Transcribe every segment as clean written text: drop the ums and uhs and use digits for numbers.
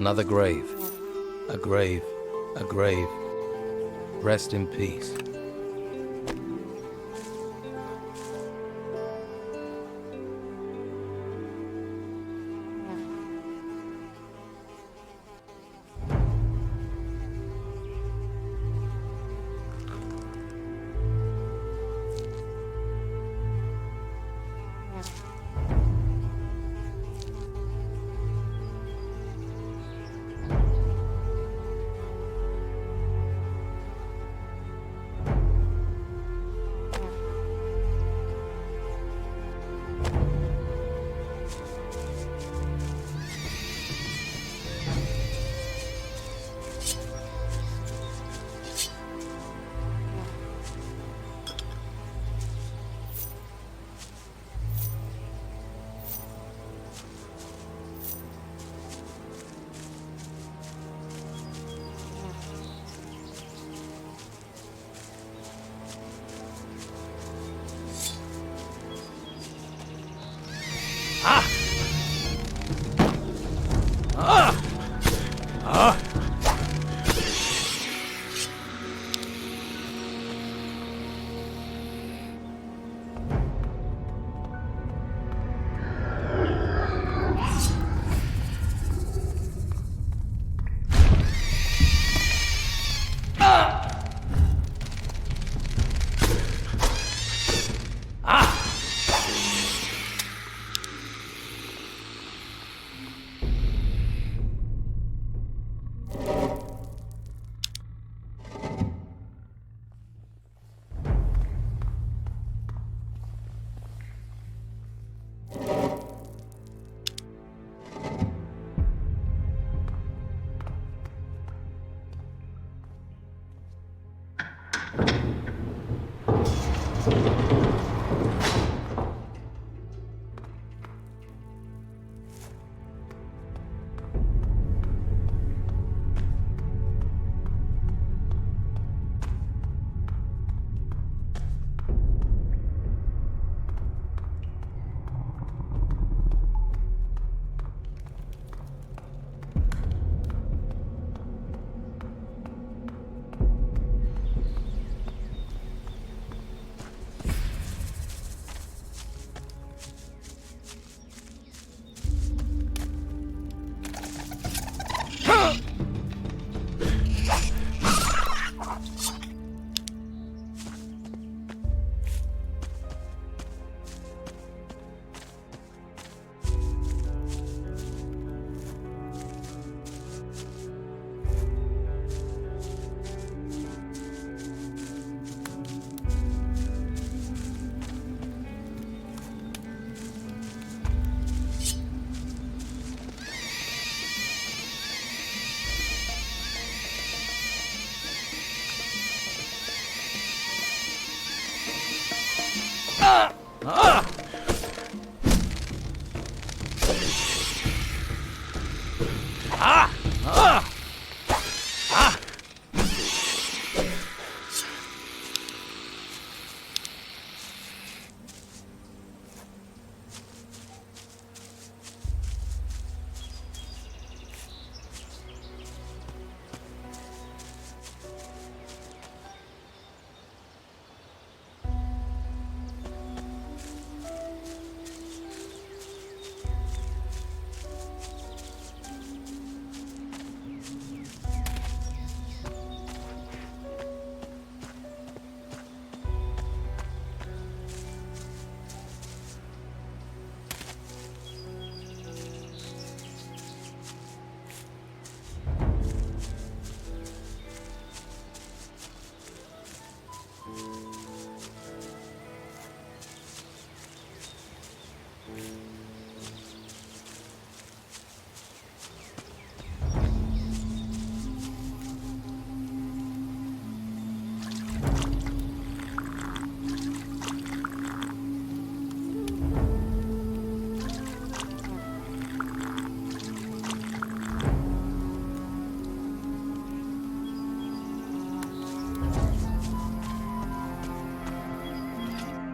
Another grave. A grave. A grave. Rest in peace.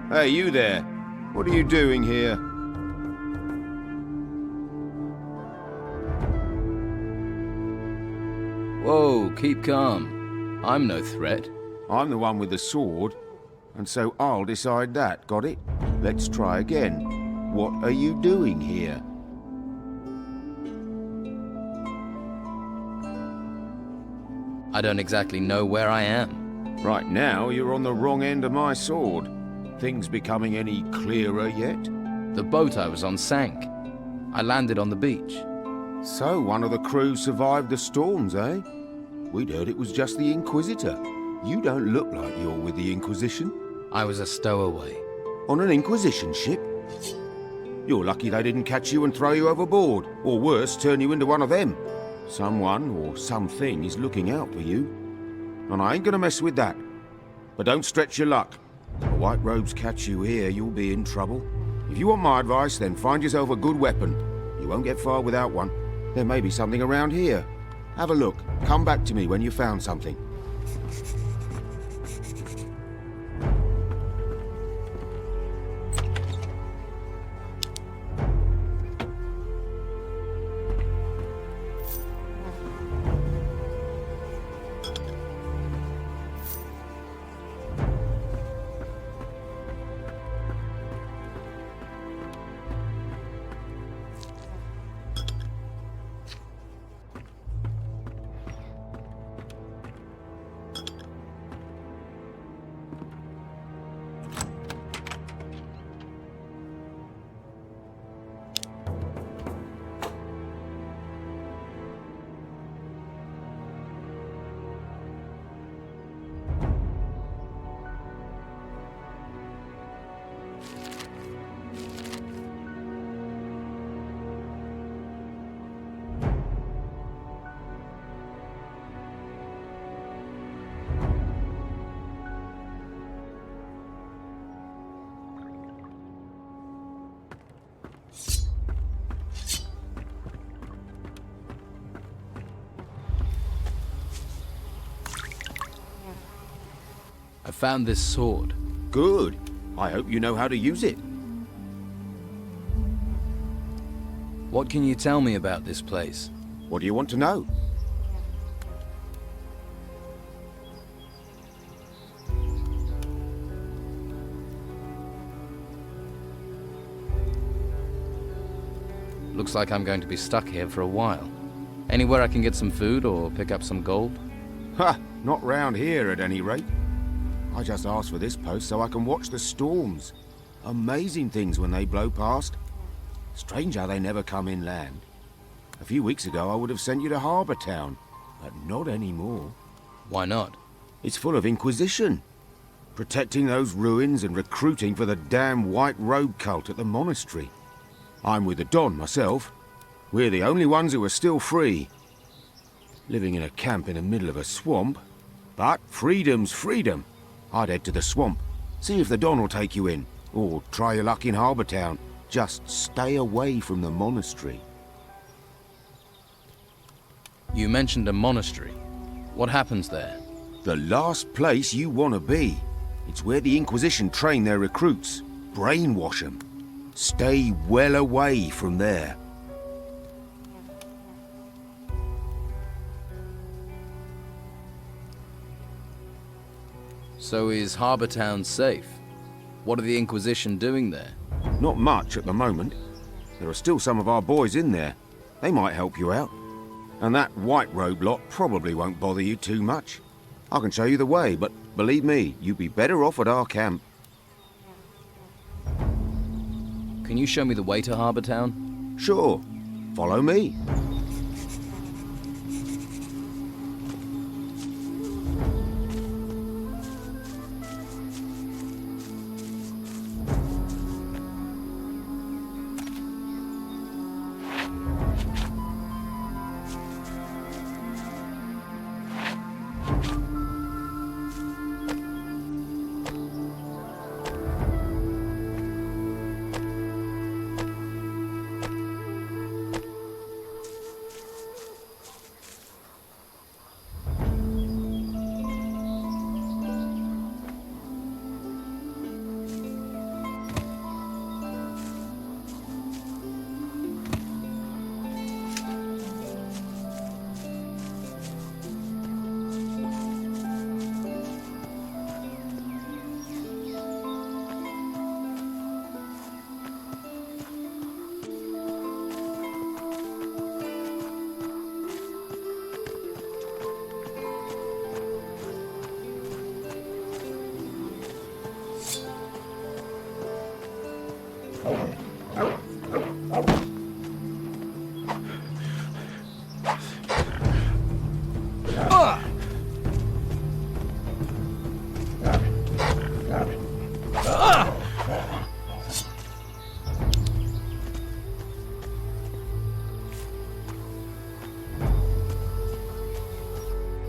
Hey, you there. What are you doing here? Whoa, keep calm. I'm no threat. I'm the one with the sword, and so I'll decide that, got it? Let's try again. What are you doing here? I don't exactly know where I am. Right now, you're on the wrong end of my sword. Things becoming any clearer yet? The boat I was on sank. I landed on the beach. So, one of the crew survived the storms, eh? We'd heard it was just the Inquisitor. You don't look like you're with the Inquisition. I was a stowaway. On an Inquisition ship? You're lucky they didn't catch you and throw you overboard, or worse, turn you into one of them. Someone or something is looking out for you. And I ain't gonna mess with that. But don't stretch your luck. If the White Robes catch you here, you'll be in trouble. If you want my advice, then find yourself a good weapon. You won't get far without one. There may be something around here. Have a look. Come back to me when you found something. I found this sword. Good. I hope you know how to use it. What can you tell me about this place? What do you want to know? Looks like I'm going to be stuck here for a while. Anywhere I can get some food or pick up some gold? Ha! Not round here, at any rate. I just asked for this post so I can watch the storms. Amazing things when they blow past. Strange how they never come inland. A few weeks ago I would have sent you to Harbour Town, but not anymore. Why not? It's full of Inquisition. Protecting those ruins and recruiting for the damn White Robe cult at the monastery. I'm with the Don myself. We're the only ones who are still free. Living in a camp in the middle of a swamp. But freedom's freedom. I'd head to the swamp, see if the Don will take you in, or try your luck in Harbour Town. Just stay away from the monastery. You mentioned a monastery. What happens there? The last place you want to be. It's where the Inquisition train their recruits. Brainwash them. Stay well away from there. So is Harbour Town safe? What are the Inquisition doing there? Not much at the moment. There are still some of our boys in there. They might help you out. And that White Robe lot probably won't bother you too much. I can show you the way, but believe me, you'd be better off at our camp. Can you show me the way to Harbour Town? Sure. Follow me.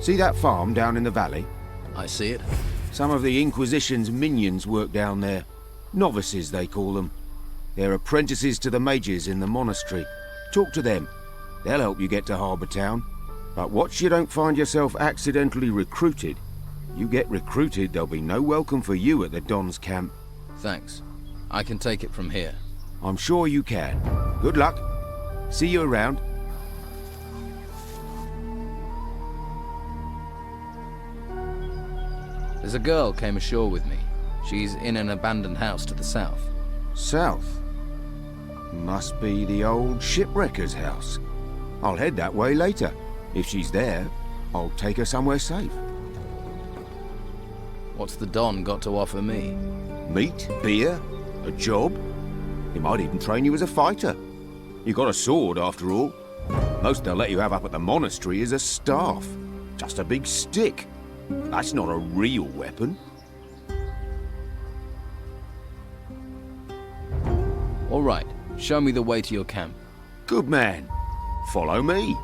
See that farm down in the valley? I see it. Some of the Inquisition's minions work down there. Novices, they call them. They're apprentices to the mages in the monastery. Talk to them. They'll help you get to Harbour Town. But watch you don't find yourself accidentally recruited. You get recruited, there'll be no welcome for you at the Don's camp. Thanks. I can take it from here. I'm sure you can. Good luck. See you around. There's a girl came ashore with me. She's in an abandoned house to the south. South? Must be the old shipwrecker's house. I'll head that way later. If she's there, I'll take her somewhere safe. What's the Don got to offer me? Meat, beer, a job. He might even train you as a fighter. You got a sword, after all. Most they'll let you have up at the monastery is a staff. Just a big stick. That's not a real weapon. All right, show me the way to your camp. Good man. Follow me.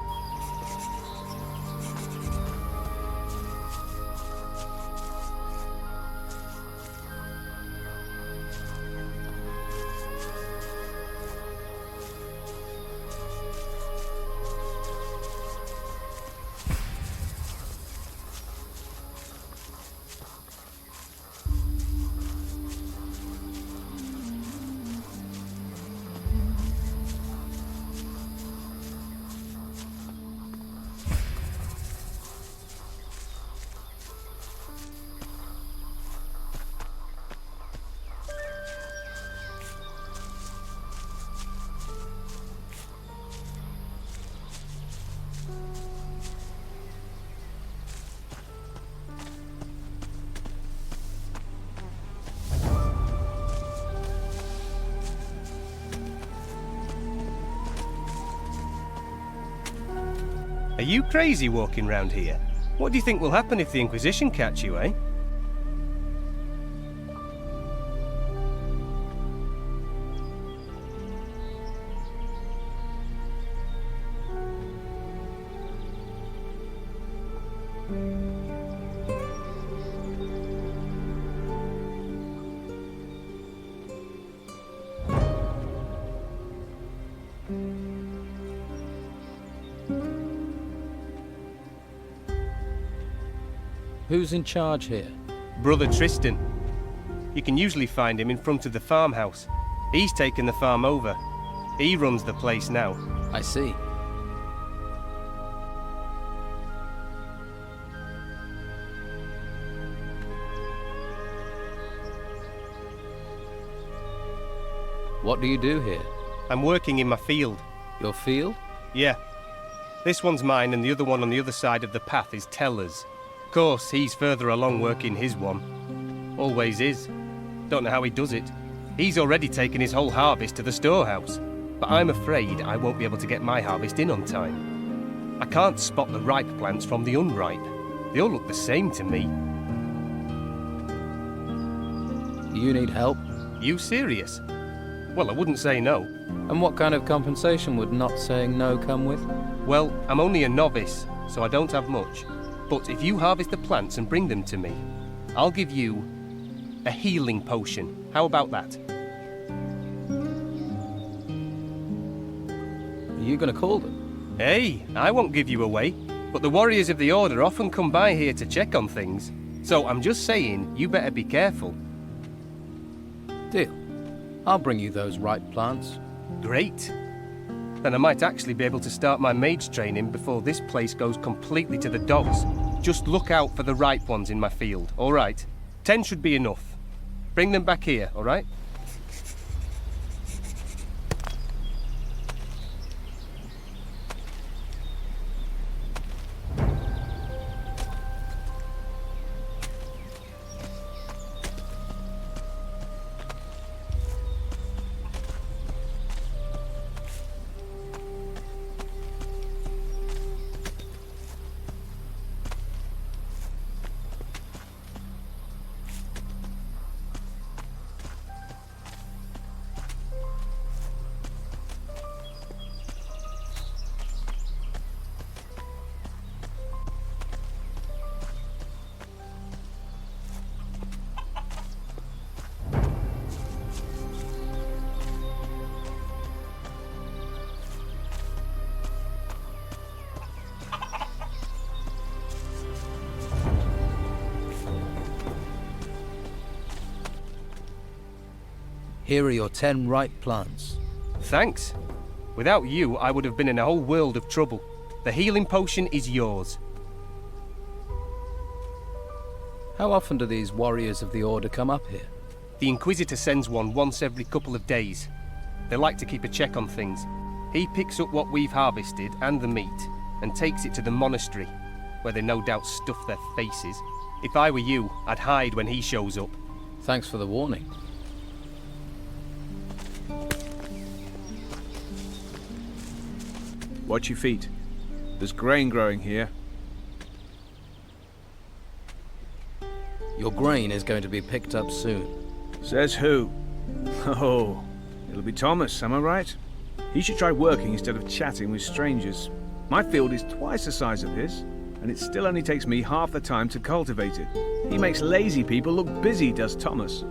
Are you crazy walking round here? What do you think will happen if the Inquisition catch you, eh? Who's in charge here? Brother Tristan. You can usually find him in front of the farmhouse. He's taken the farm over. He runs the place now. I see. What do you do here? I'm working in my field. Your field? Yeah. This one's mine and the other one on the other side of the path is Teller's. Of course, he's further along working his one. Always is. Don't know how he does it. He's already taken his whole harvest to the storehouse. But I'm afraid I won't be able to get my harvest in on time. I can't spot the ripe plants from the unripe. They all look the same to me. You need help? You serious? Well, I wouldn't say no. And what kind of compensation would not saying no come with? Well, I'm only a novice, so I don't have much. But if you harvest the plants and bring them to me, I'll give you a healing potion. How about that? Are you going to call them? Hey, I won't give you away, but the warriors of the Order often come by here to check on things. So I'm just saying, you better be careful. Deal. I'll bring you those ripe plants. Great. Then I might actually be able to start my mage training before this place goes completely to the dogs. Just look out for the ripe ones in my field, all right? 10 should be enough. Bring them back here, all right? Here are your 10 ripe plants. Thanks. Without you, I would have been in a whole world of trouble. The healing potion is yours. How often do these warriors of the Order come up here? The Inquisitor sends one once every couple of days. They like to keep a check on things. He picks up what we've harvested and the meat and takes it to the monastery, where they no doubt stuff their faces. If I were you, I'd hide when he shows up. Thanks for the warning. Watch your feet. There's grain growing here. Your grain is going to be picked up soon. Says who? Oh, it'll be Thomas, am I right? He should try working instead of chatting with strangers. My field is twice the size of his, and it still only takes me half the time to cultivate it. He makes lazy people look busy, does Thomas.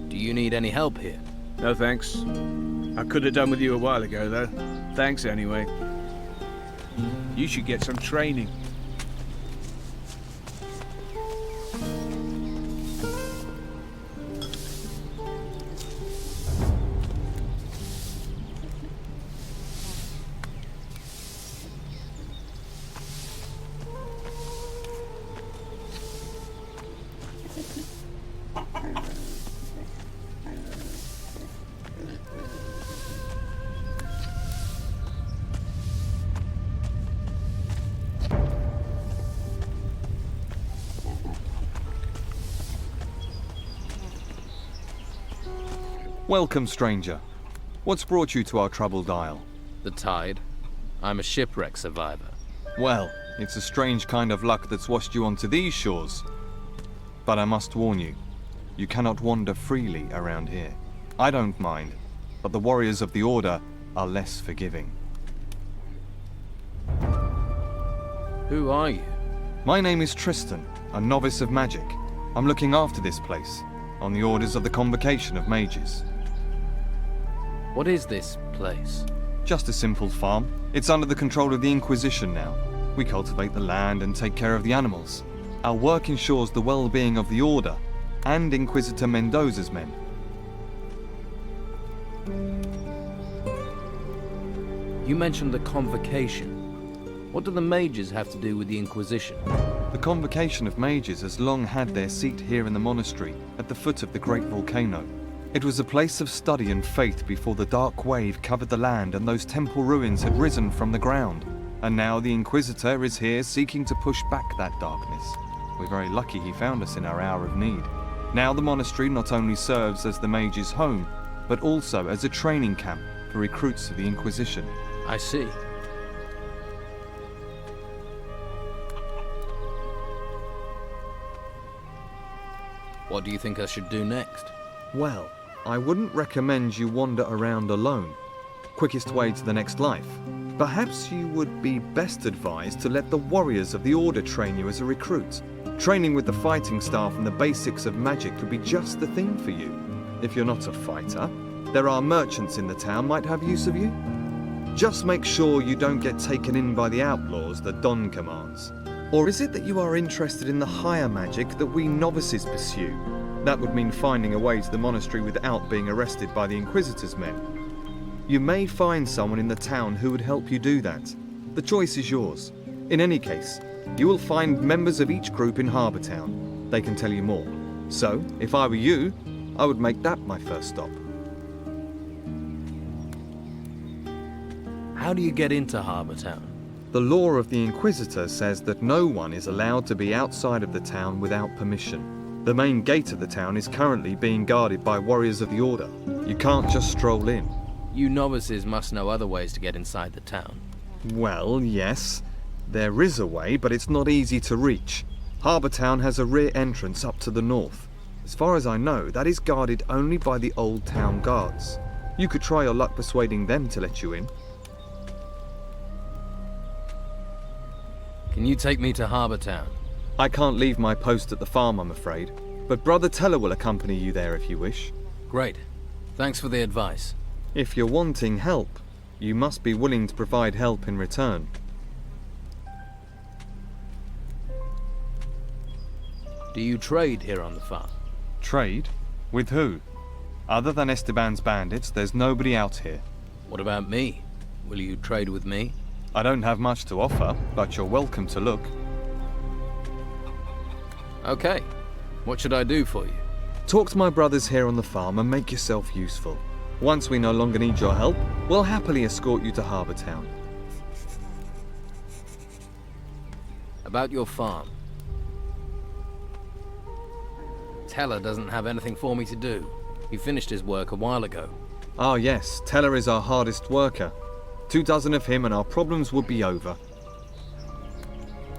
Do you need any help here? No thanks. I could have done with you a while ago, though. Thanks anyway. You should get some training. Welcome, stranger. What's brought you to our troubled isle? The tide. I'm a shipwreck survivor. Well, it's a strange kind of luck that's washed you onto these shores. But I must warn you, you cannot wander freely around here. I don't mind, but the warriors of the Order are less forgiving. Who are you? My name is Tristan, a novice of magic. I'm looking after this place, on the orders of the Convocation of Mages. What is this place? Just a simple farm. It's under the control of the Inquisition now. We cultivate the land and take care of the animals. Our work ensures the well-being of the Order and Inquisitor Mendoza's men. You mentioned the Convocation. What do the mages have to do with the Inquisition? The Convocation of Mages has long had their seat here in the monastery, at the foot of the great volcano. It was a place of study and faith before the dark wave covered the land and those temple ruins had risen from the ground. And now the Inquisitor is here seeking to push back that darkness. We're very lucky he found us in our hour of need. Now the monastery not only serves as the mages' home, but also as a training camp for recruits of the Inquisition. I see. What do you think I should do next? Well, I wouldn't recommend you wander around alone. Quickest way to the next life. Perhaps you would be best advised to let the warriors of the Order train you as a recruit. Training with the fighting staff and the basics of magic could be just the thing for you. If you're not a fighter, there are merchants in the town might have use of you. Just make sure you don't get taken in by the outlaws that Don commands. Or is it that you are interested in the higher magic that we novices pursue? That would mean finding a way to the monastery without being arrested by the Inquisitor's men. You may find someone in the town who would help you do that. The choice is yours. In any case, you will find members of each group in Harbour Town. They can tell you more. So, if I were you, I would make that my first stop. How do you get into Harbour Town? The law of the Inquisitor says that no one is allowed to be outside of the town without permission. The main gate of the town is currently being guarded by warriors of the Order. You can't just stroll in. You novices must know other ways to get inside the town. Well, yes. There is a way, but it's not easy to reach. Harbour Town has a rear entrance up to the north. As far as I know, that is guarded only by the old town guards. You could try your luck persuading them to let you in. Can you take me to Harbour Town? I can't leave my post at the farm, I'm afraid, but Brother Teller will accompany you there if you wish. Great. Thanks for the advice. If you're wanting help, you must be willing to provide help in return. Do you trade here on the farm? Trade? With who? Other than Esteban's bandits, there's nobody out here. What about me? Will you trade with me? I don't have much to offer, but you're welcome to look. Okay. What should I do for you? Talk to my brothers here on the farm and make yourself useful. Once we no longer need your help, we'll happily escort you to Harbour Town. About your farm. Teller doesn't have anything for me to do. He finished his work a while ago. Ah yes, Teller is our hardest worker. 24 of him and our problems would be over.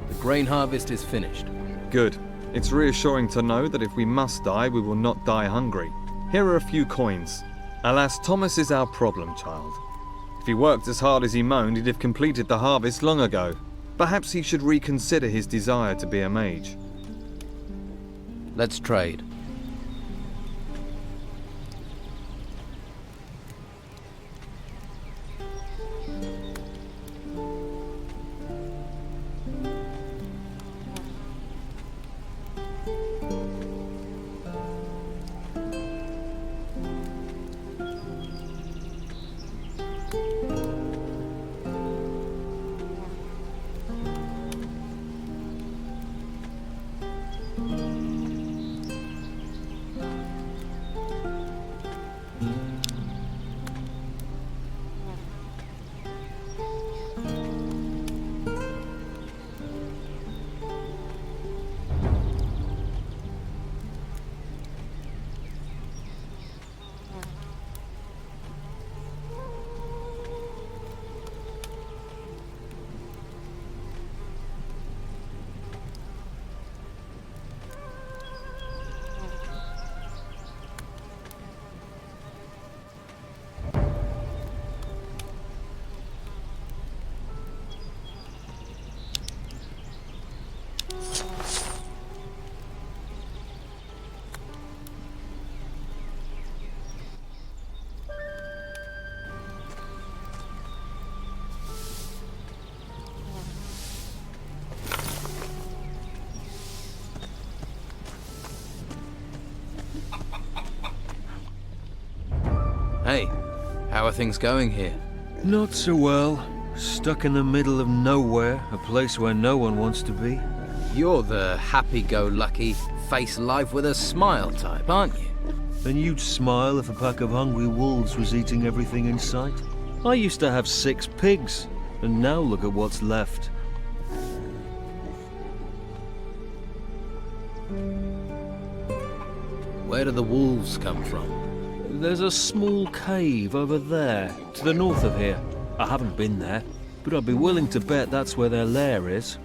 The grain harvest is finished. Good. It's reassuring to know that if we must die, we will not die hungry. Here are a few coins. Alas, Thomas is our problem child. If he worked as hard as he moaned, he'd have completed the harvest long ago. Perhaps he should reconsider his desire to be a mage. Let's trade. Hey, how are things going here? Not so well. Stuck in the middle of nowhere, a place where no one wants to be. You're the happy-go-lucky, face life with a smile type, aren't you? And you'd smile if a pack of hungry wolves was eating everything in sight. I used to have 6 pigs, and now look at what's left. Where do the wolves come from? There's a small cave over there, to the north of here. I haven't been there, but I'd be willing to bet that's where their lair is.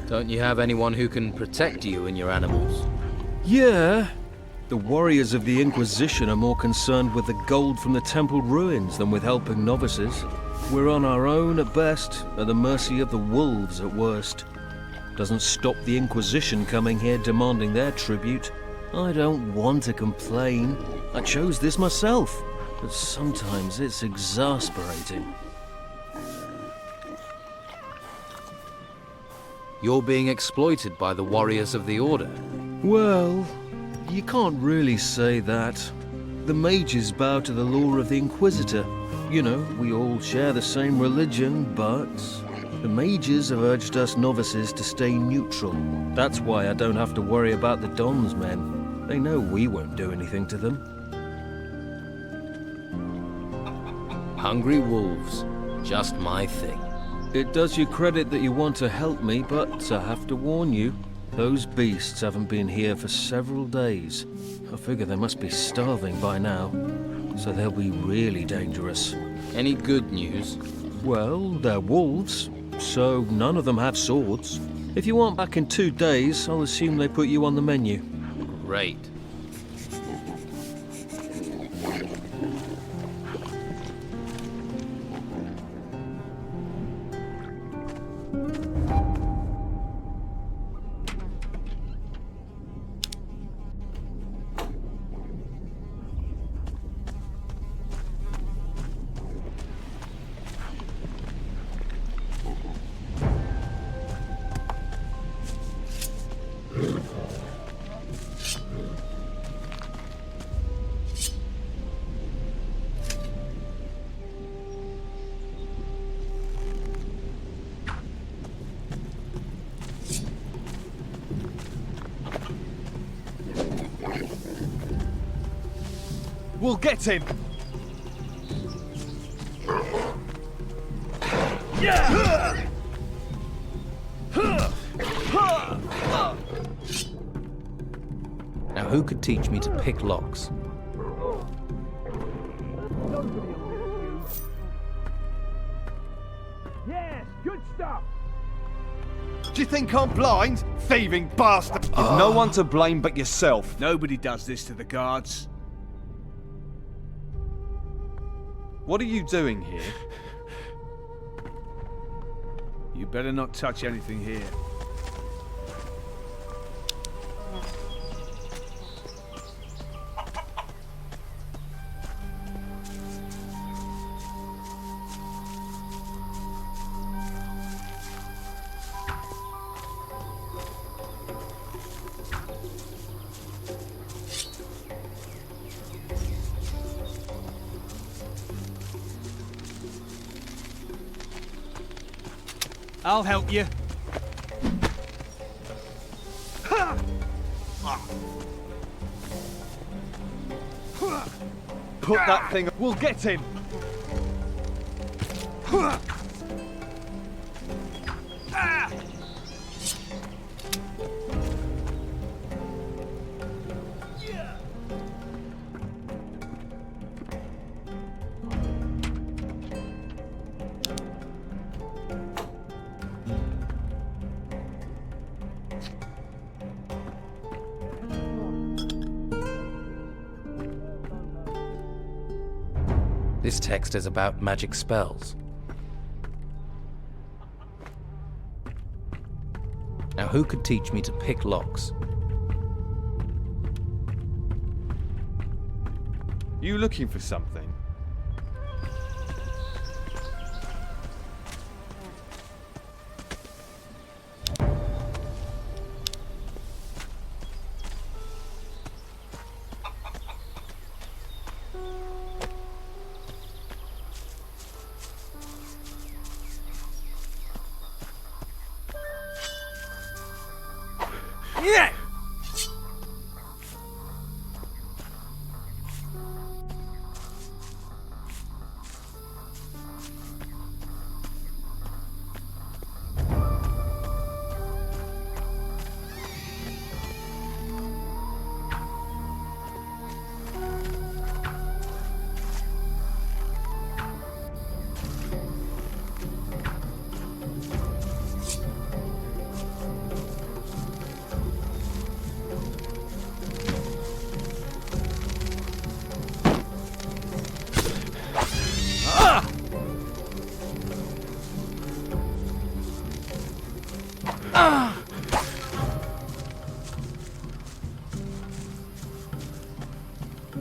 Don't you have anyone who can protect you and your animals? Yeah. The warriors of the Inquisition are more concerned with the gold from the temple ruins than with helping novices. We're on our own at best, at the mercy of the wolves at worst. Doesn't stop the Inquisition coming here demanding their tribute. I don't want to complain. I chose this myself, but sometimes it's exasperating. You're being exploited by the warriors of the Order. Well, you can't really say that. The mages bow to the law of the Inquisitor. You know, we all share the same religion, but the mages have urged us novices to stay neutral. That's why I don't have to worry about the Don's men. They know we won't do anything to them. Hungry wolves. Just my thing. It does you credit that you want to help me, but I have to warn you, those beasts haven't been here for several days. I figure they must be starving by now, so they'll be really dangerous. Any good news? Well, they're wolves, so none of them have swords. If you want back in 2 days, I'll assume they put you on the menu. Great. We'll get him! Now who could teach me to pick locks? Yes, good stuff. Do you think I'm blind? Thieving bastard! You've no one to blame but yourself. Nobody does this to the guards. What are you doing here? You better not touch anything here. I'll help you. Put that thing... We'll get him! This text is about magic spells. Now who could teach me to pick locks? You looking for something?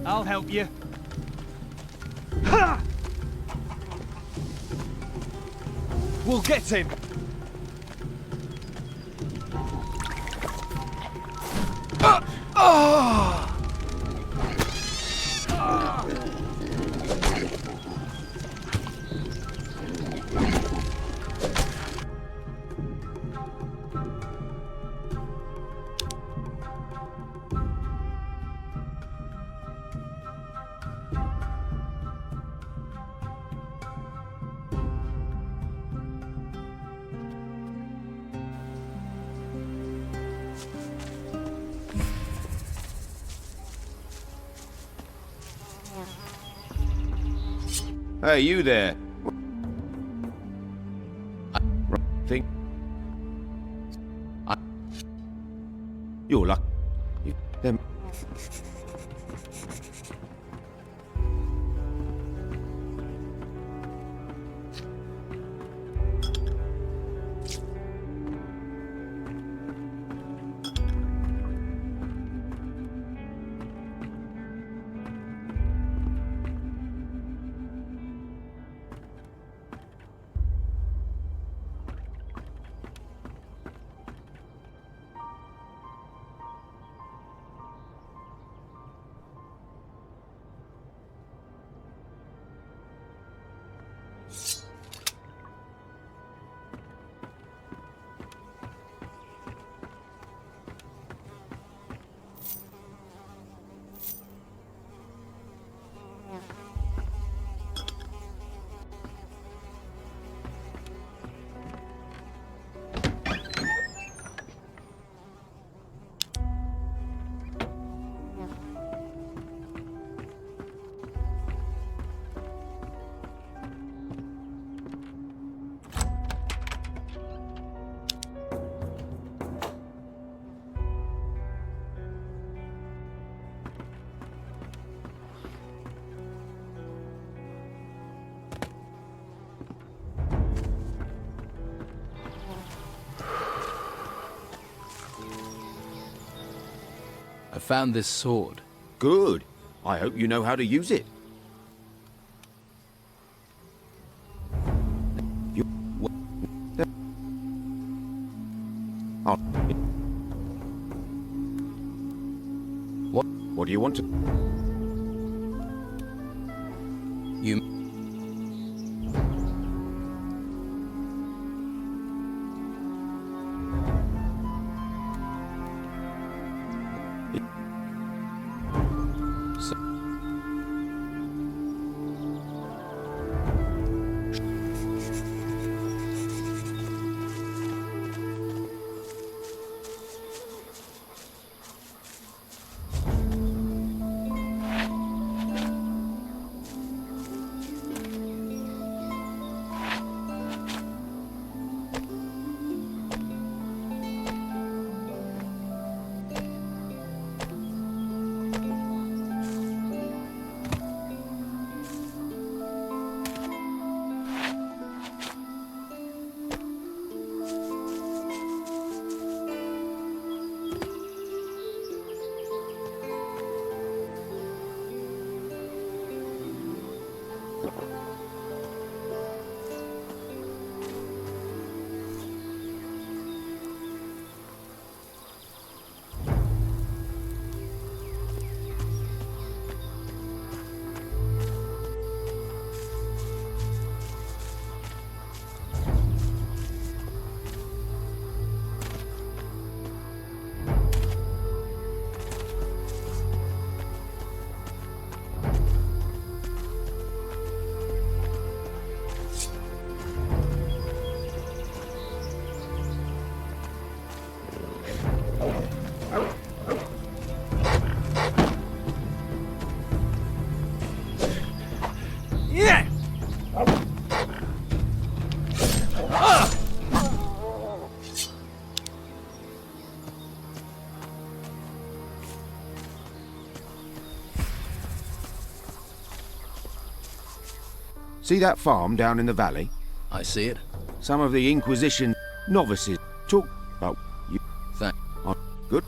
I'll help you. We'll get him! Hey, you there. Think. You're lucky. Them. I found this sword. Good. I hope you know how to use it. You... Oh. What do you want to... You... See that farm down in the valley? I see it. Some of the Inquisition novices talk about you. Thank... Oh, good.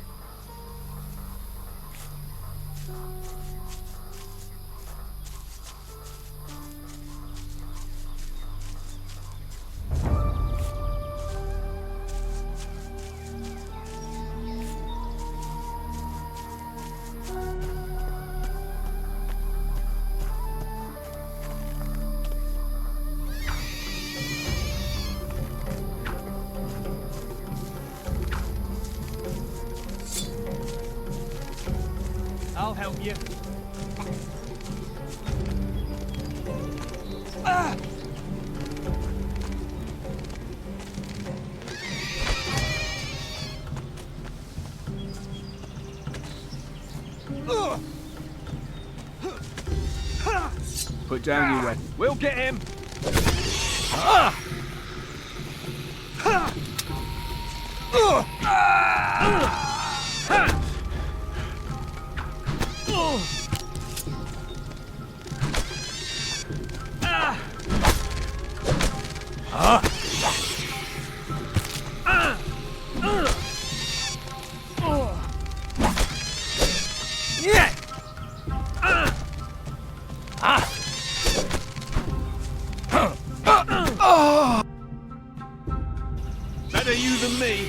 I'll help you. Put down your weapon. We'll get him. Better you than me.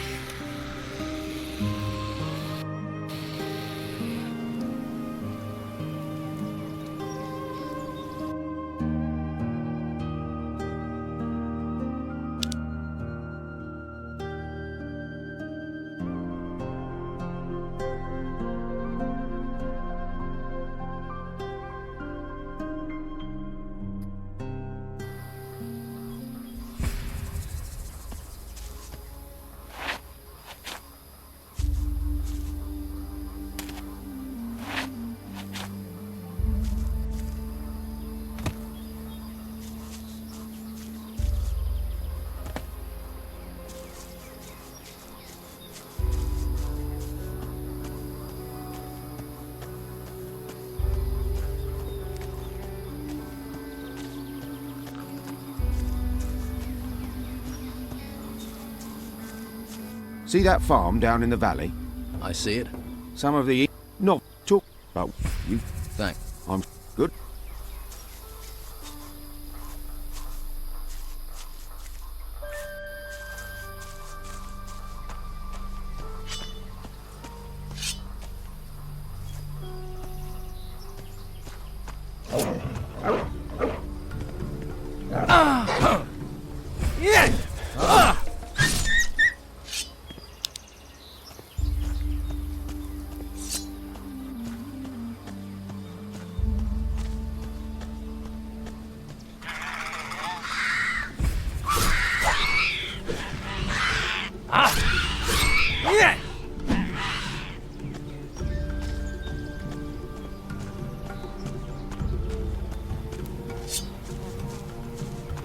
See that farm down in the valley? I see it. Some of the Not talk about you. Thanks. I'm good.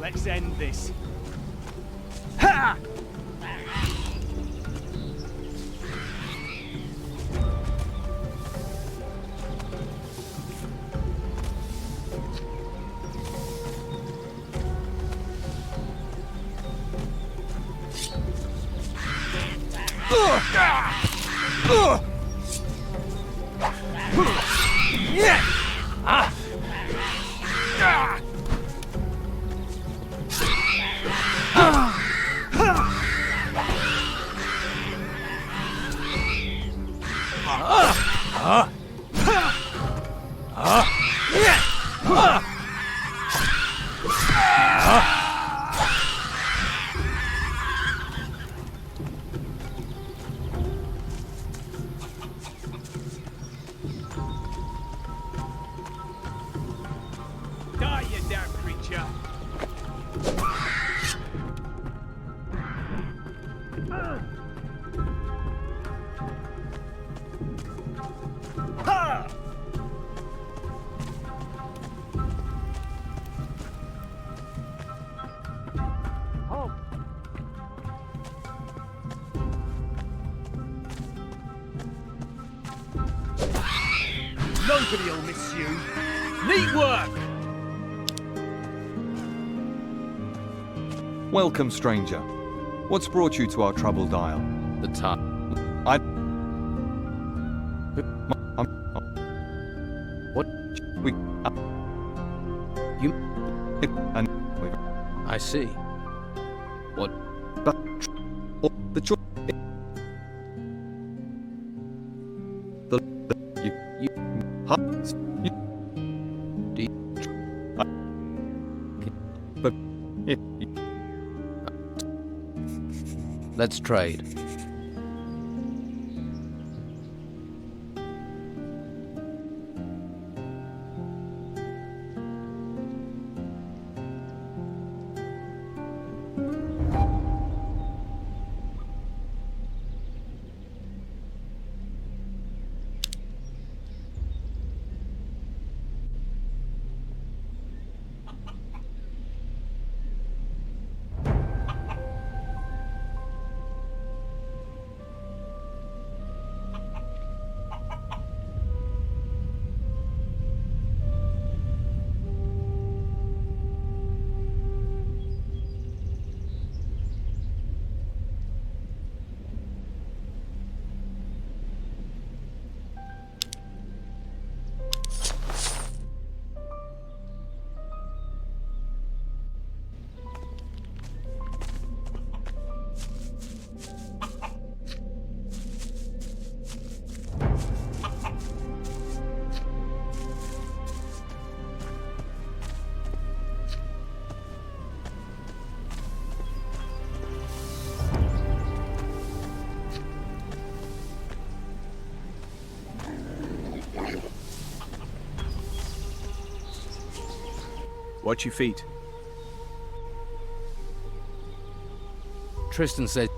Let's end this. Ha! Die, you damn creature! Ha! Nobody'll miss you. Neat work! Welcome, stranger. What's brought you to our troubled isle? The time. What? We You? and I see. What? the choice. Do you- But Let's trade. Watch your feet. Tristan said.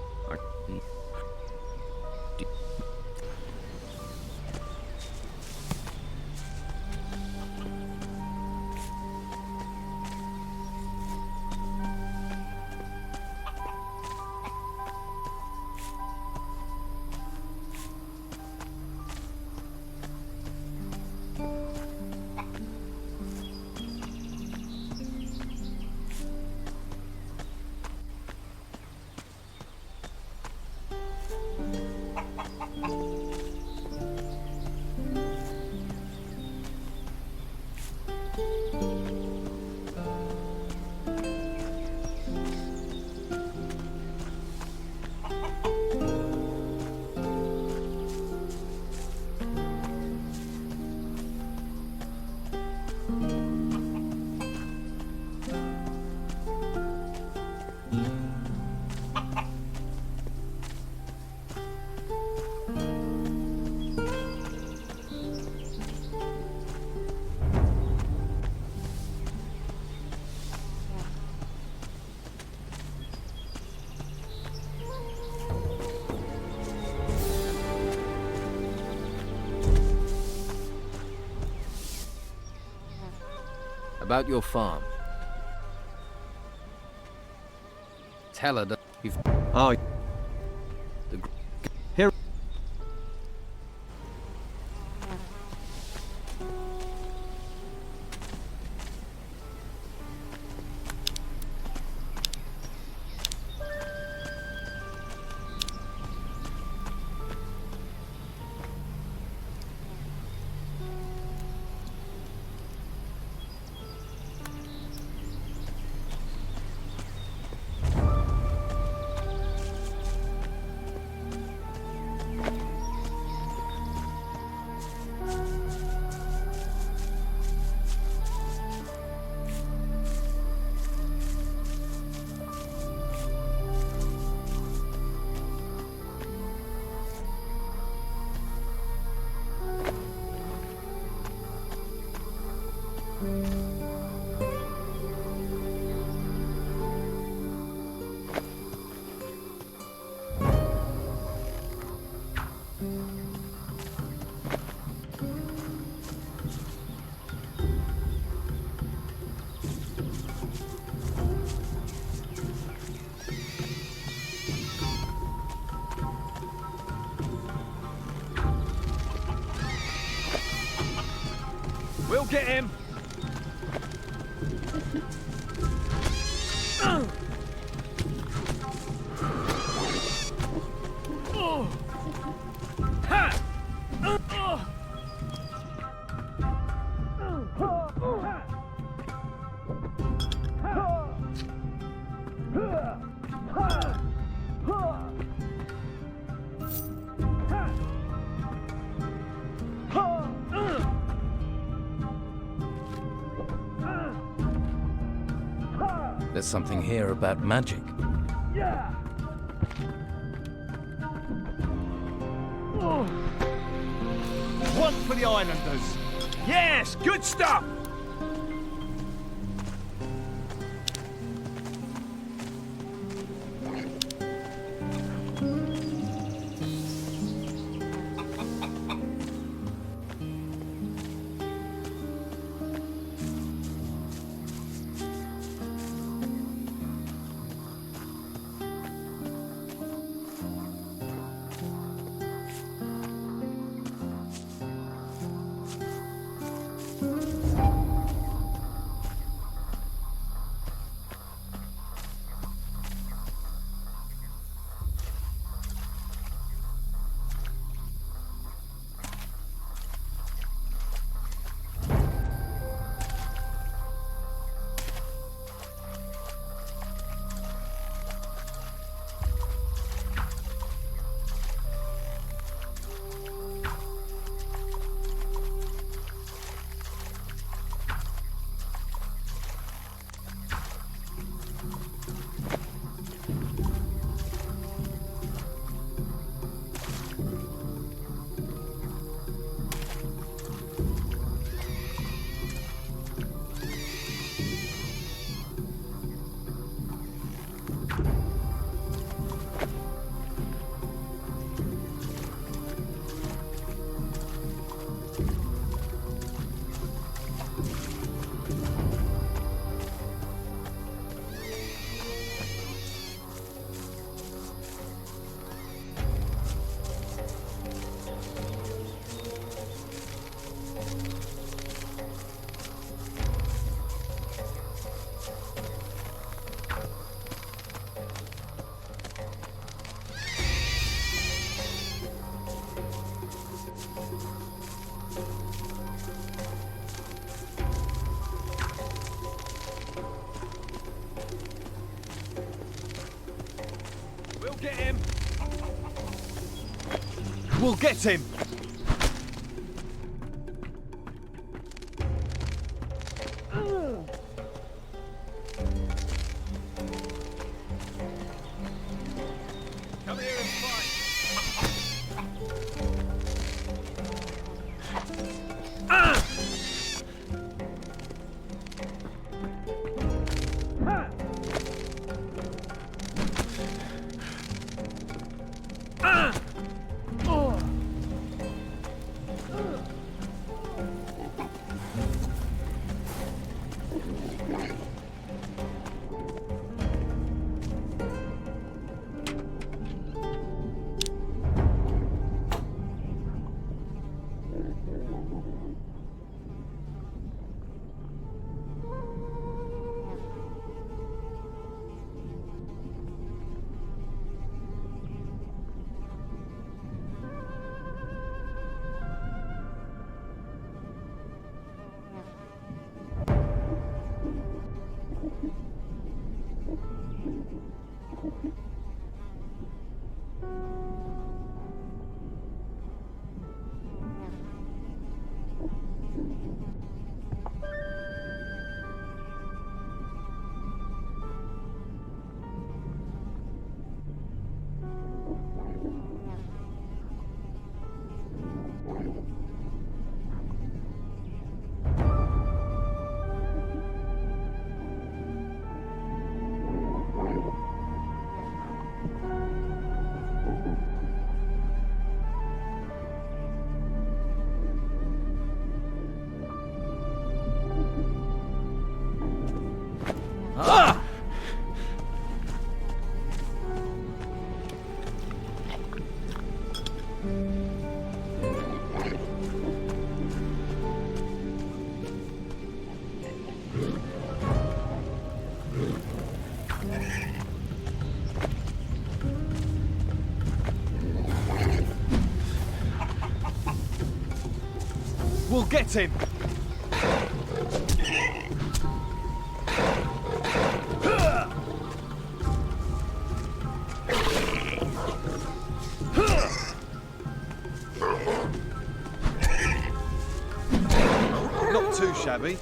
about your farm. Tell her that you've... Oh, The gr- here. We'll get him! There's something here about magic. One for the Islanders! Yes, good stuff! We'll get him! We'll get him! Come here and fight! We'll get him! Not too shabby.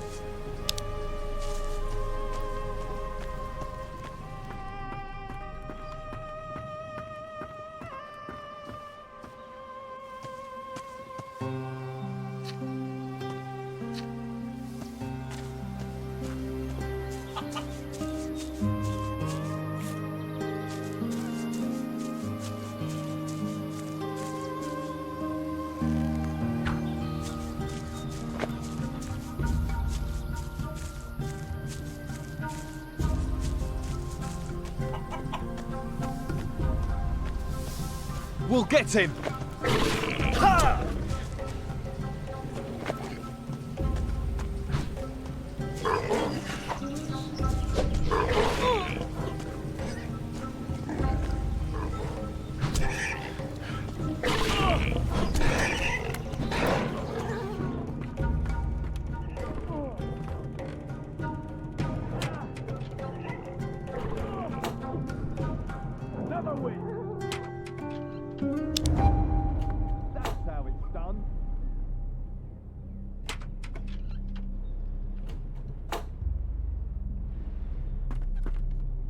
We'll get him! Ha!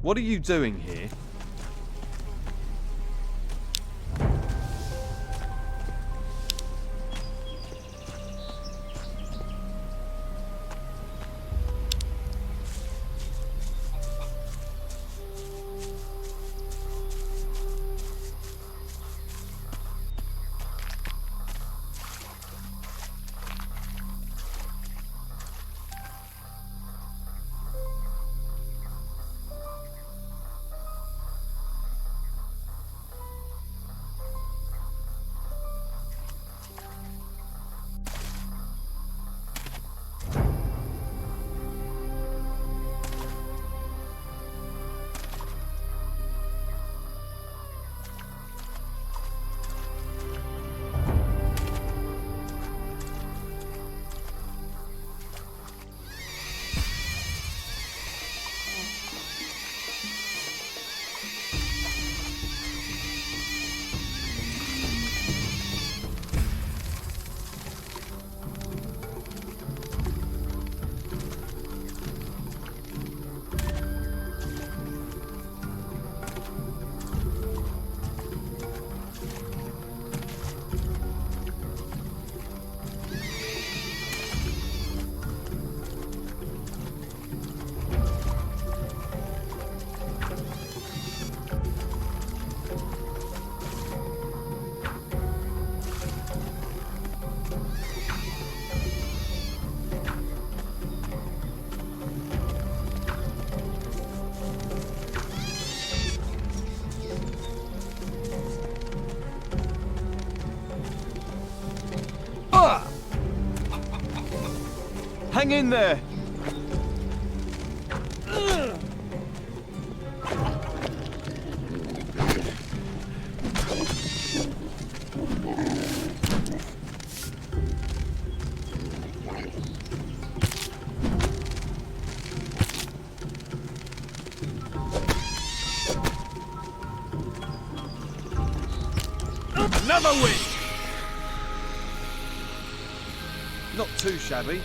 What are you doing here? Hang in there! Another win! Not too shabby.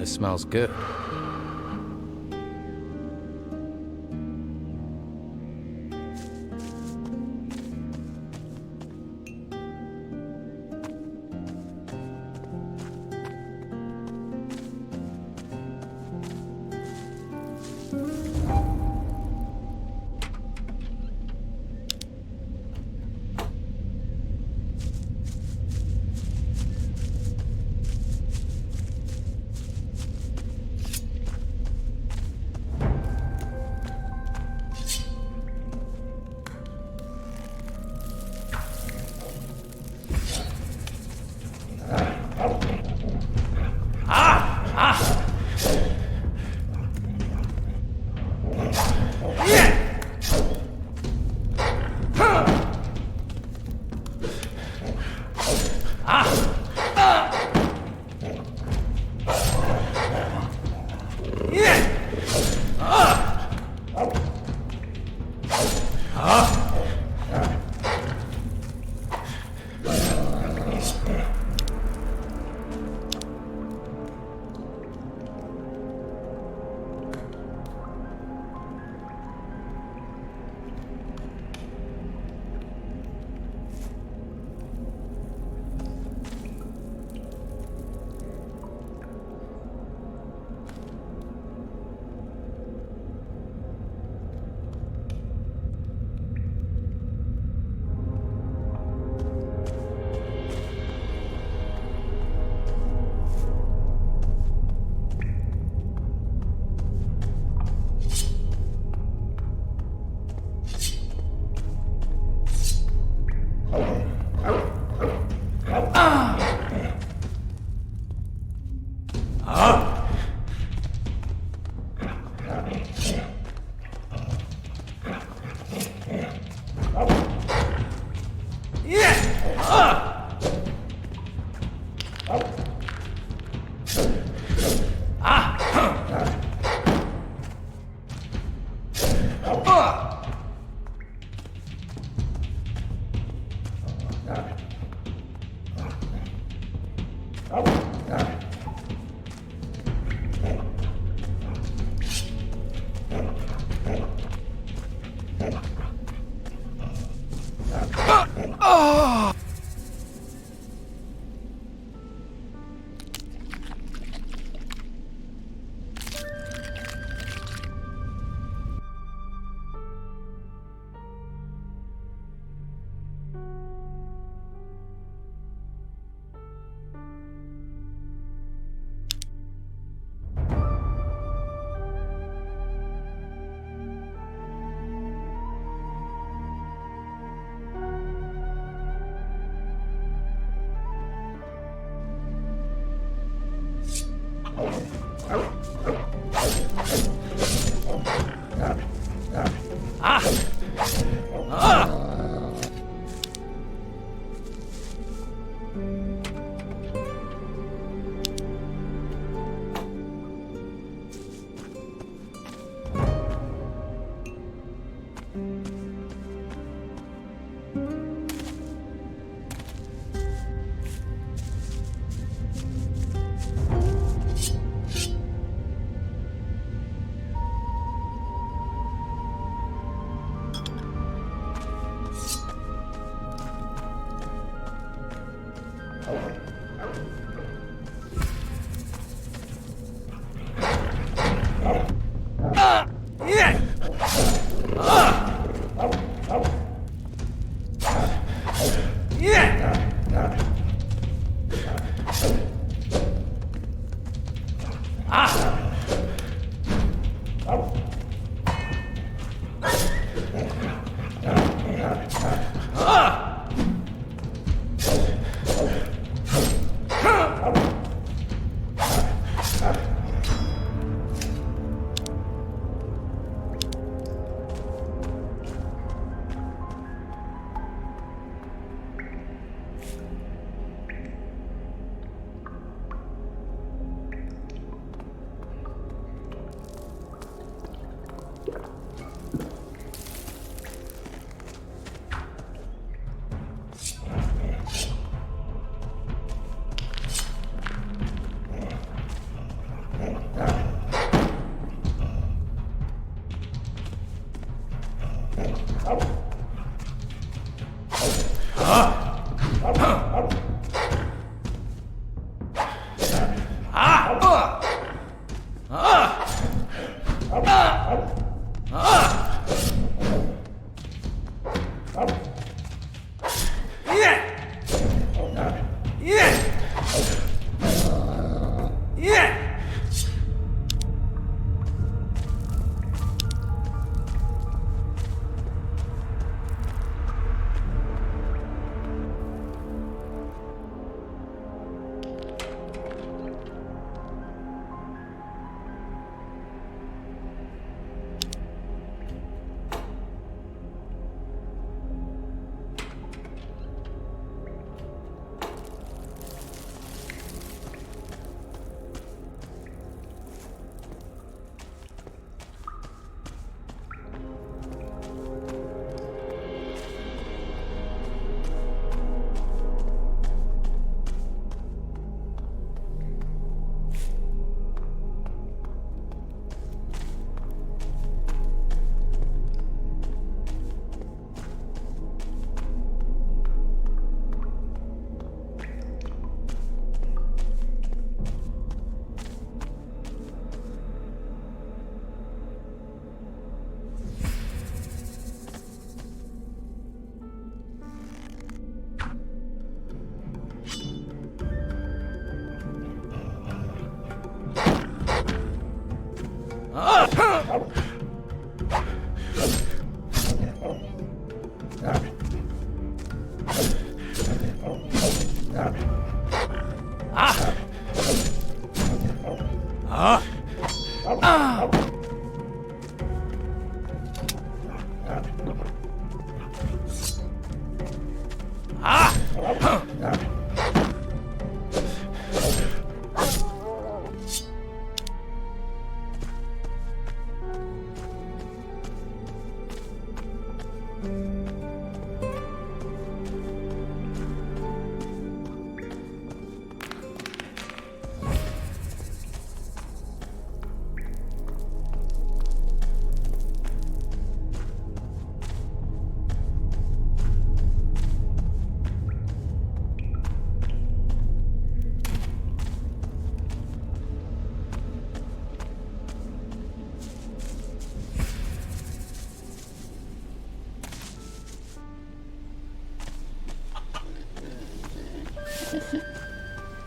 This smells good.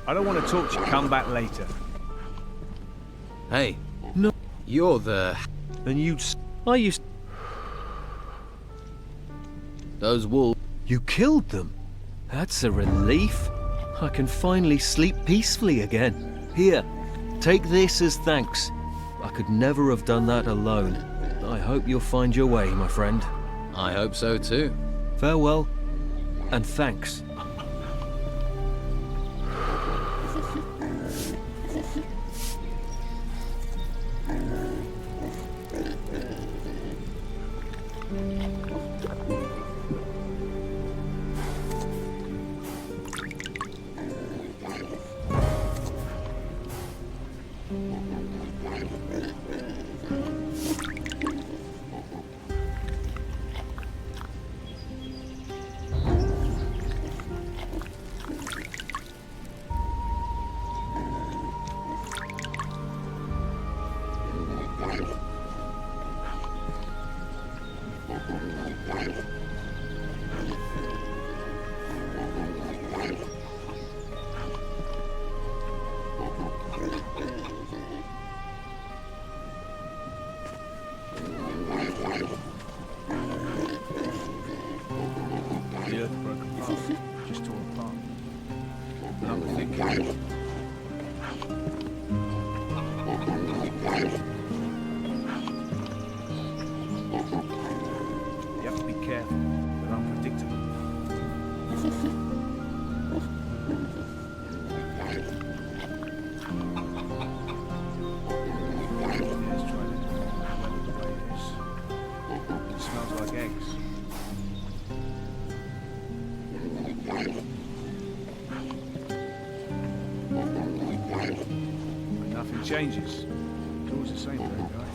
I don't want to talk to you. Come back later. Hey. No. You're the... And I used... Those wolves... You killed them? That's a relief. I can finally sleep peacefully again. Here, take this as thanks. I could never have done that alone. I hope you'll find your way, my friend. I hope so too. Farewell, and thanks. The earth broke apart, just tore apart. And I'm thinking, you have to be careful. They're unpredictable. Let's try it. Level the way it is. It smells like eggs. When nothing changes, it's always the same, right, guy?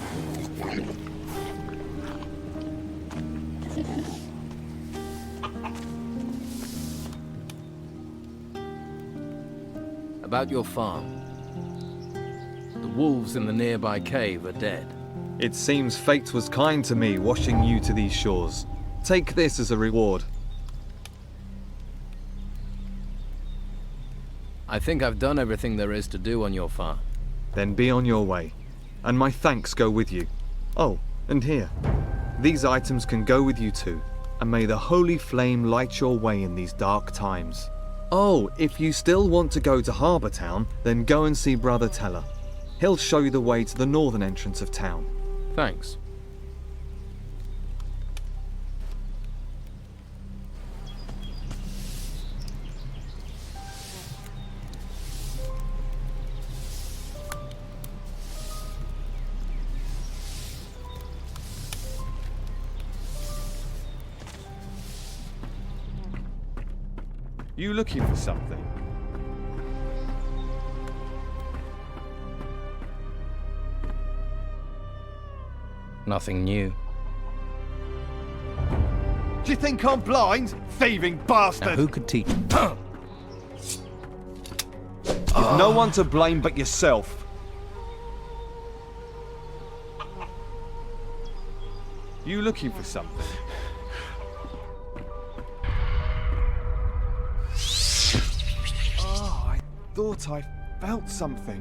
About your farm. The wolves in the nearby cave are dead. It seems fate was kind to me, washing you to these shores. Take this as a reward. I think I've done everything there is to do on your farm. Then be on your way. And my thanks go with you. Oh, and here. These items can go with you too. And may the holy flame light your way in these dark times. Oh, if you still want to go to Harbour Town, then go and see Brother Teller. He'll show you the way to the northern entrance of town. Thanks. You looking for something? Nothing new. Do you think I'm blind? Thieving Now, bastard! who could teach me? You've no one to blame but yourself. You looking for something? Oh, I thought I felt something.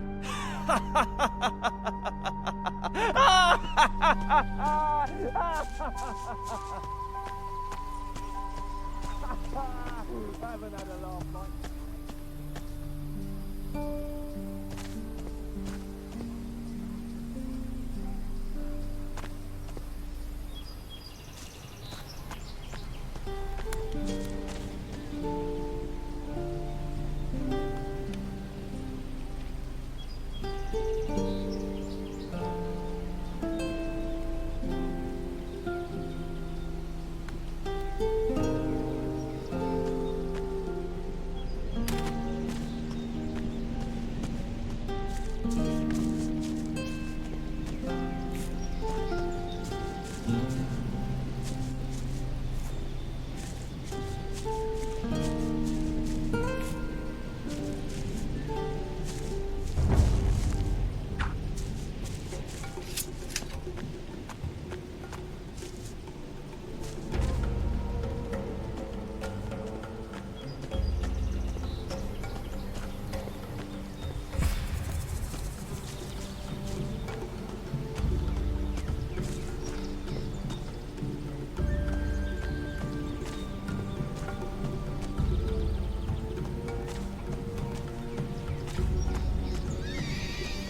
Haven't had a laugh, mate.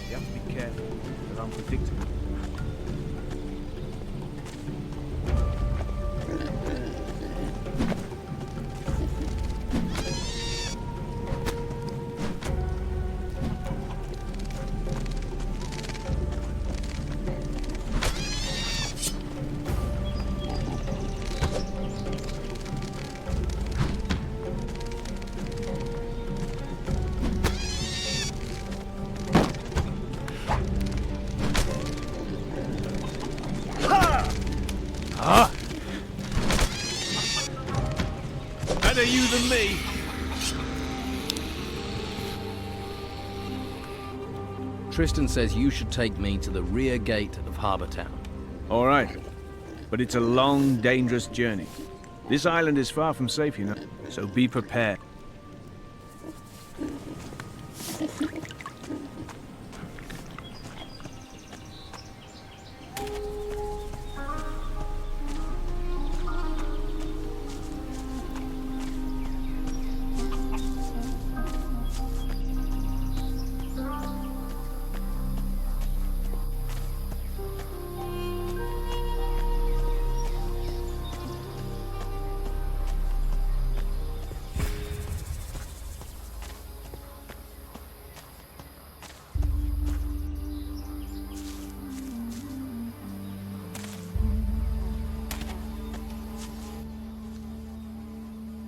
You have to be careful. They're unpredictable. Better you than me. Tristan says you should take me to the rear gate of Harbour Town. All right, but it's a long, dangerous journey. This island is far from safe, you know, so be prepared.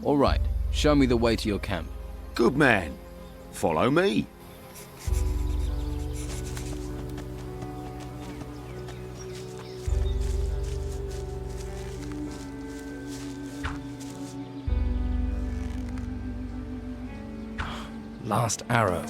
All right, show me the way to your camp. Good man. Follow me. Last arrow.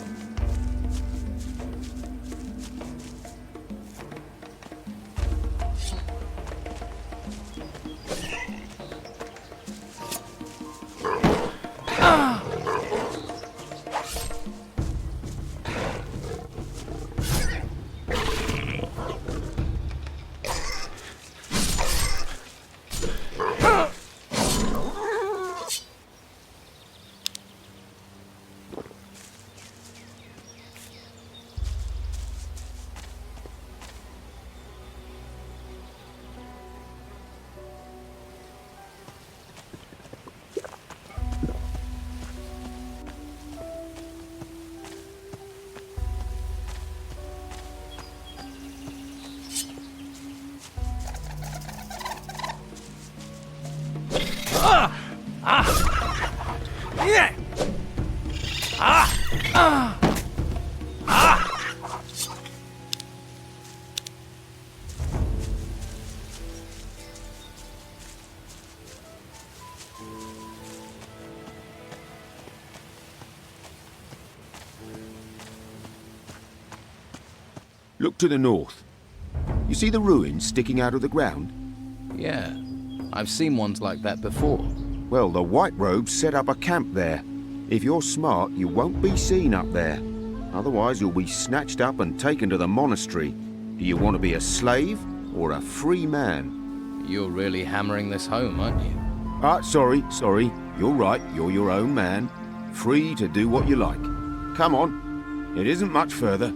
Look to the north. You see the ruins sticking out of the ground? Yeah, I've seen ones like that before. Well, the White Robes set up a camp there. If you're smart, you won't be seen up there. Otherwise, you'll be snatched up and taken to the monastery. Do you want to be a slave or a free man? You're really hammering this home, aren't you? Sorry. You're right, you're your own man. Free to do what you like. Come on, it isn't much further.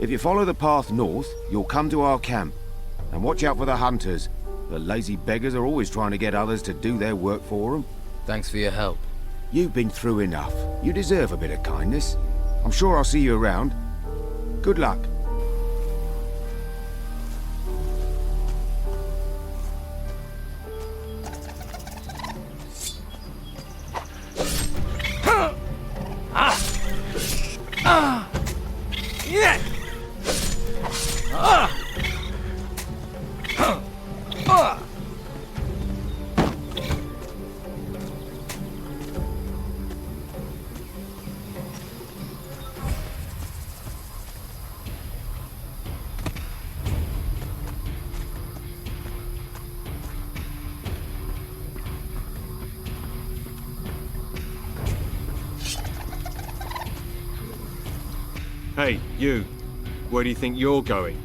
If you follow the path north, you'll come to our camp. And watch out for the hunters. The lazy beggars are always trying to get others to do their work for them. Thanks for your help. You've been through enough. You deserve a bit of kindness. I'm sure I'll see you around. Good luck. Hey, you. Where do you think you're going?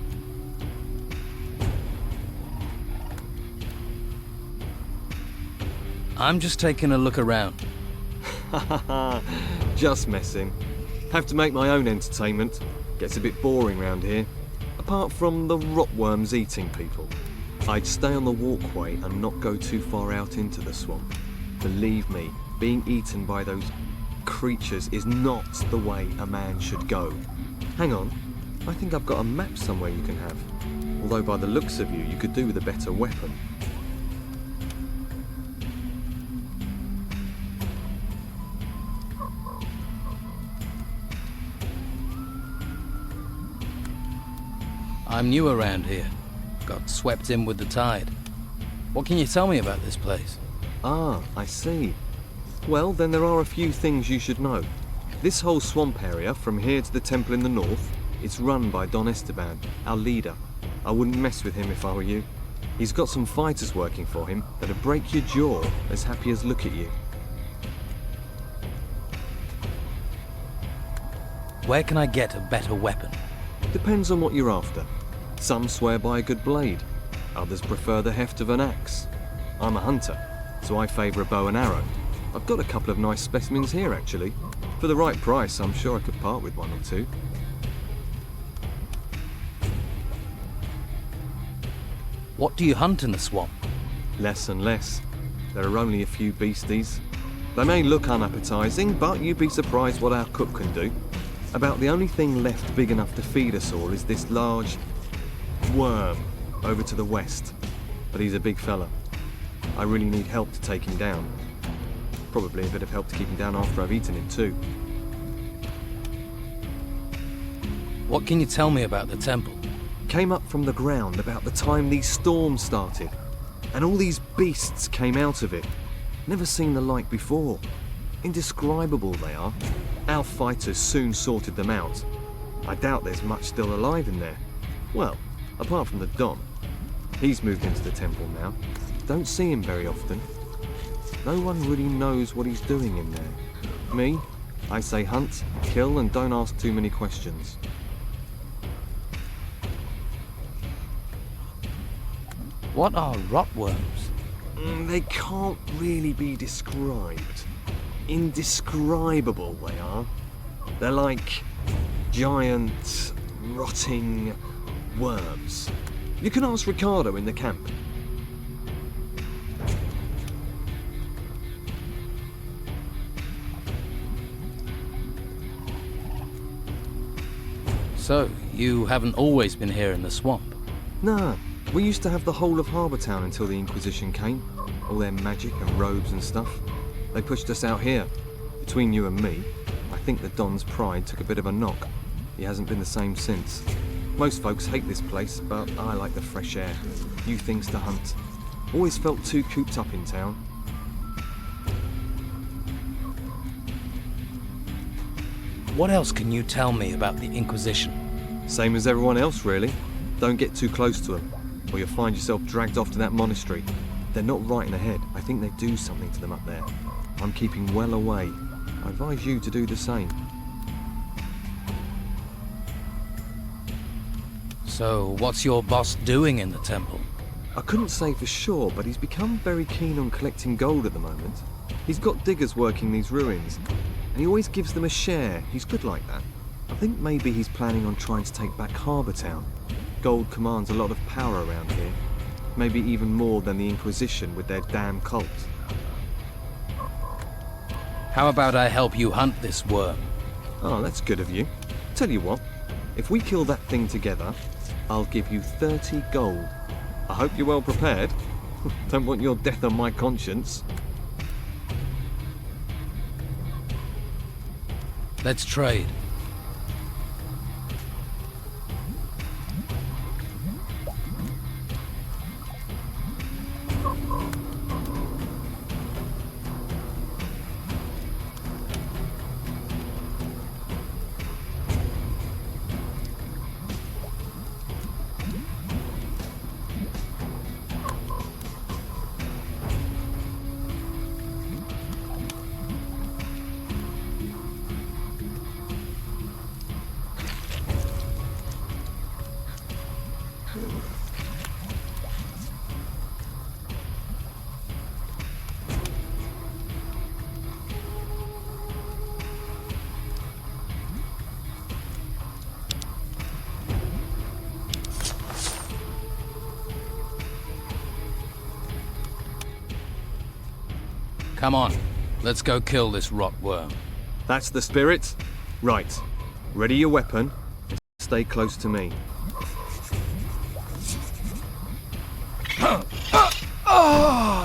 I'm just taking a look around. Just messing. Have to make my own entertainment. Gets a bit boring round here. Apart from the rotworms eating people. I'd stay on the walkway and not go too far out into the swamp. Believe me, being eaten by those creatures is not the way a man should go. Hang on, I think I've got a map somewhere you can have. Although by the looks of you, you could do with a better weapon. I'm new around here. Got swept in with the tide. What can you tell me about this place? Ah, I see. Well, then there are a few things you should know. This whole swamp area, from here to the temple in the north, it's run by Don Esteban, our leader. I wouldn't mess with him if I were you. He's got some fighters working for him that'll break your jaw as happy as look at you. Where can I get a better weapon? Depends on what you're after. Some swear by a good blade. Others prefer the heft of an axe. I'm a hunter, so I favour a bow and arrow. I've got a couple of nice specimens here, actually. For the right price, I'm sure I could part with one or two. What do you hunt in the swamp? Less and less. There are only a few beasties. They may look unappetizing, but you'd be surprised what our cook can do. About the only thing left big enough to feed us all is this large worm over to the west. But he's a big fella. I really need help to take him down. Probably a bit of help to keep him down after I've eaten him too. What can you tell me about the temple? Came up from the ground about the time these storms started. And all these beasts came out of it. Never seen the like before. Indescribable they are. Our fighters soon sorted them out. I doubt there's much still alive in there. Well, apart from the Don. He's moved into the temple now. Don't see him very often. No one really knows what he's doing in there. Me, I say hunt, kill, and don't ask too many questions. What are rotworms? They can't really be described. Indescribable they are. They're like giant, rotting worms. You can ask Ricardo in the camp. So, you haven't always been here in the swamp? Nah, we used to have the whole of Harbour Town until the Inquisition came. All their magic and robes and stuff. They pushed us out here. Between you and me, I think the Don's pride took a bit of a knock. He hasn't been the same since. Most folks hate this place, but I like the fresh air. New things to hunt. Always felt too cooped up in town. What else can you tell me about the Inquisition? Same as everyone else, really. Don't get too close to them, or you'll find yourself dragged off to that monastery. They're not right in the head. I think they do something to them up there. I'm keeping well away. I advise you to do the same. So, what's your boss doing in the temple? I couldn't say for sure, but he's become very keen on collecting gold at the moment. He's got diggers working these ruins, and he always gives them a share. He's good like that. I think maybe he's planning on trying to take back Harbour Town. Gold commands a lot of power around here. Maybe even more than the Inquisition with their damn cult. How about I help you hunt this worm? Oh, that's good of you. Tell you what, if we kill that thing together, I'll give you 30 gold. I hope you're well prepared. Don't want your death on my conscience. Let's trade. Come on, let's go kill this rotworm. That's the spirit? Right. Ready your weapon and stay close to me. Ah!